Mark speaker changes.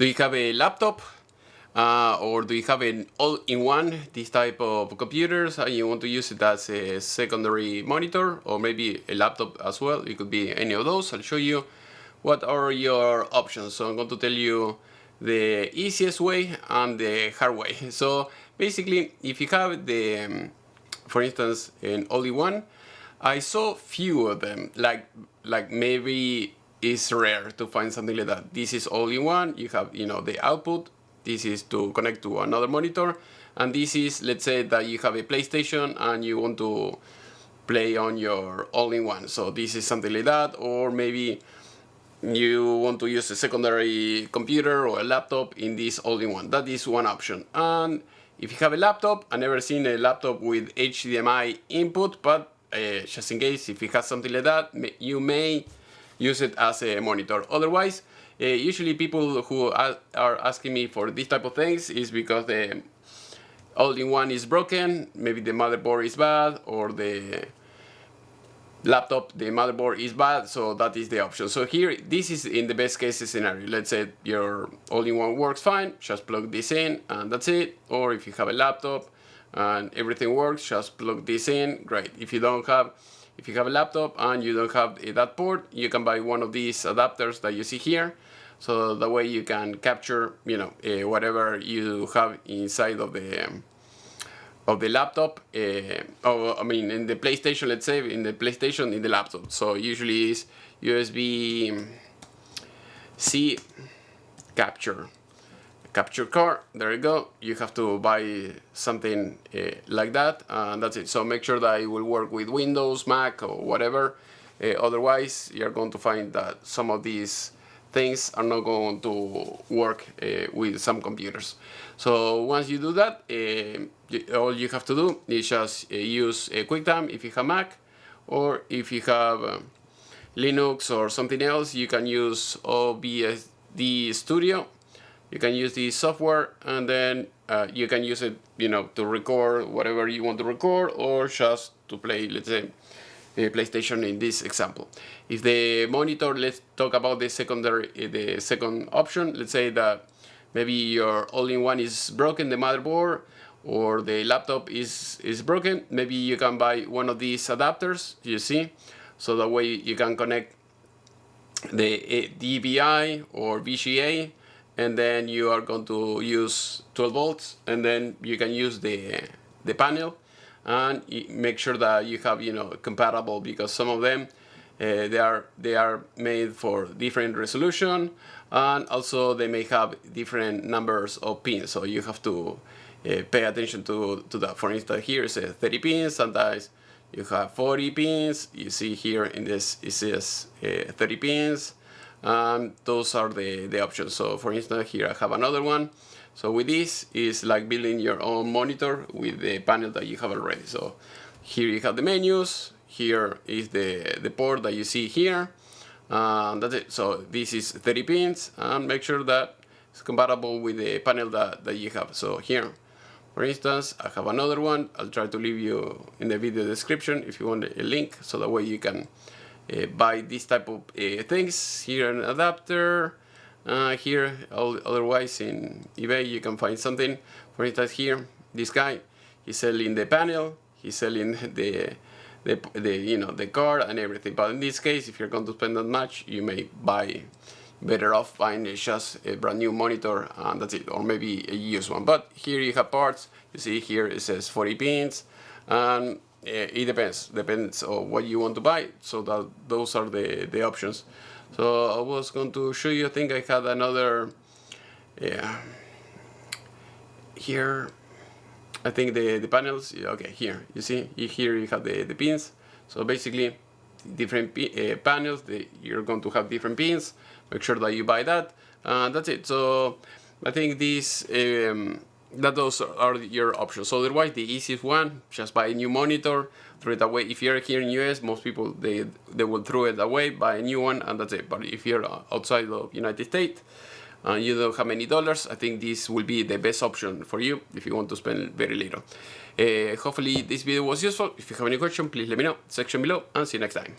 Speaker 1: Do you have a laptop? Or do you have an all-in-one, this type of computers, and you want to use it as a secondary monitor, or maybe a laptop as well? It could be any of those. I'll show you what are your options. So I'm going to tell you the easiest way and the hard way. So basically, if you have the, for instance, an all-in-one, I saw few of them, like maybe it's rare to find something like that. This is all-in-one. You have, the output. This is to connect to another monitor, and this is, let's say that you have a PlayStation and you want to play on your all-in-one. So this is something like that, or maybe you want to use a secondary computer or a laptop in this all-in-one. That is one option. And if you have a laptop, I've never seen a laptop with HDMI input, but just in case, if it has something like that, you may use it as a monitor. Otherwise, usually people who are asking me for this type of things is because the all-in-one is broken, maybe the motherboard is bad, or the laptop, the motherboard is bad, so that is the option. So here, this is in the best case scenario. Let's say your all-in-one works fine, just plug this in and that's it. Or if you have a laptop and everything works, just plug this in, great. If you have a laptop and you don't have that port, you can buy one of these adapters that you see here. So that way you can capture, whatever you have inside of the laptop. Or I mean, in the PlayStation, let's say, in the laptop. So usually is USB-C capture card. There you go. You have to buy something like that, and that's it. So make sure that it will work with Windows, Mac, or whatever. Otherwise, you're going to find that some of these things are not going to work with some computers. So once you do that, all you have to do is just use QuickTime if you have Mac, or if you have Linux or something else, you can use OBS Studio. You can use the software, and then you can use it, to record whatever you want to record, or just to play, let's say, PlayStation in this example. If the monitor, let's talk about the second option. Let's say that maybe your all-in-one is broken, the motherboard, or the laptop is broken. Maybe you can buy one of these adapters, you see, so that way you can connect the DVI or VGA, and then you are going to use 12 volts, and then you can use the panel, and make sure that you have, compatible, because some of them they are made for different resolution, and also they may have different numbers of pins, so you have to pay attention to that. For instance, here it says 30 pins, sometimes you have 40 pins. You see here in this it says 30 pins, and those are the options. So for instance, here I have another one. So with this, is like building your own monitor with the panel that you have already. So here you have the menus, here is the port that you see here, and that's it. So this is 30 pins, and make sure that it's compatible with the panel that you have. So here, for instance, I have another one. I'll try to leave you in the video description if you want a link, so that way you can buy this type of things. Here an adapter. Here, otherwise in eBay you can find something. For instance, here this guy, he's selling the panel, he's selling the card and everything. But in this case, if you're going to spend that much, you may buy better off buying just a brand new monitor, and that's it, or maybe a used one. But here you have parts. You see here it says 40 pins, and it depends on what you want to buy. So that those are the options. So I was going to show you, I think I had another, here, I think the panels, okay, here, you see, here you have the pins. So basically, different panels, you're going to have different pins. Make sure that you buy that, that's it. So I think those are your options. So otherwise, the easiest one, just buy a new monitor, throw it away. If you're here in US, most people they will throw it away, buy a new one, and that's it. But if you're outside of United States and you don't have many dollars, I think this will be the best option for you if you want to spend very little. Hopefully this video was useful. If you have any question, please let me know, section below, and see you next time.